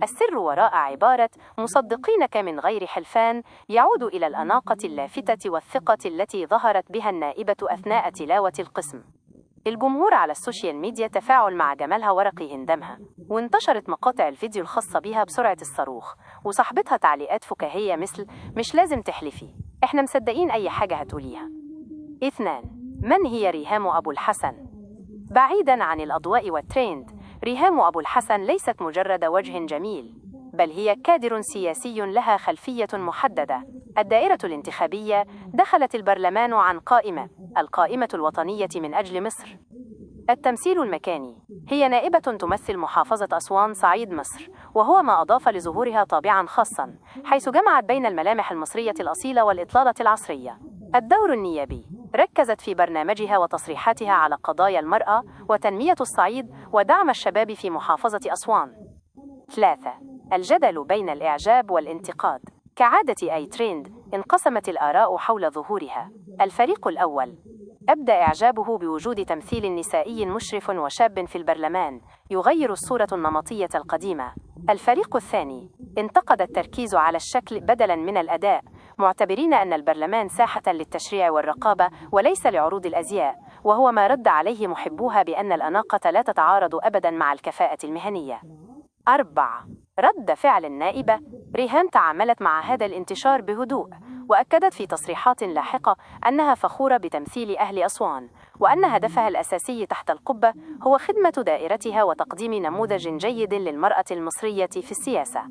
السر وراء عبارة مصدقينك من غير حلفان يعود إلى الأناقة اللافتة والثقة التي ظهرت بها النائبة أثناء تلاوة القسم. الجمهور على السوشيال ميديا تفاعل مع جمالها ورقي هندامها، وانتشرت مقاطع الفيديو الخاصة بها بسرعة الصاروخ، وصاحبتها تعليقات فكاهية مثل مش لازم تحلفي، احنا مصدقين أي حاجة هتقوليها. 2. من هي ريهام أبو الحسن؟ بعيداً عن الأضواء والترند، ريهام أبو الحسن ليست مجرد وجه جميل، بل هي كادر سياسي لها خلفية محددة. الدائرة الانتخابية دخلت البرلمان عن القائمة الوطنية من أجل مصر. التمثيل المكاني، هي نائبة تمثل محافظة أسوان صعيد مصر، وهو ما أضاف لظهورها طابعاً خاصاً، حيث جمعت بين الملامح المصرية الأصيلة والإطلالة العصرية. الدور النيابي، ركزت في برنامجها وتصريحاتها على قضايا المرأة وتنمية الصعيد ودعم الشباب في محافظة أسوان. 3. الجدل بين الإعجاب والانتقاد، كعادة أي ترند انقسمت الآراء حول ظهورها. الفريق الأول أبدى إعجابه بوجود تمثيل نسائي مشرف وشاب في البرلمان يغير الصورة النمطية القديمة. الفريق الثاني انتقد التركيز على الشكل بدلاً من الأداء، معتبرين أن البرلمان ساحة للتشريع والرقابة وليس لعروض الأزياء، وهو ما رد عليه محبوها بأن الأناقة لا تتعارض أبداً مع الكفاءة المهنية. 4. رد فعل النائبة، ريهام تعاملت مع هذا الانتشار بهدوء، وأكدت في تصريحات لاحقة أنها فخورة بتمثيل أهل أسوان، وأن هدفها الأساسي تحت القبة هو خدمة دائرتها وتقديم نموذج جيد للمرأة المصرية في السياسة.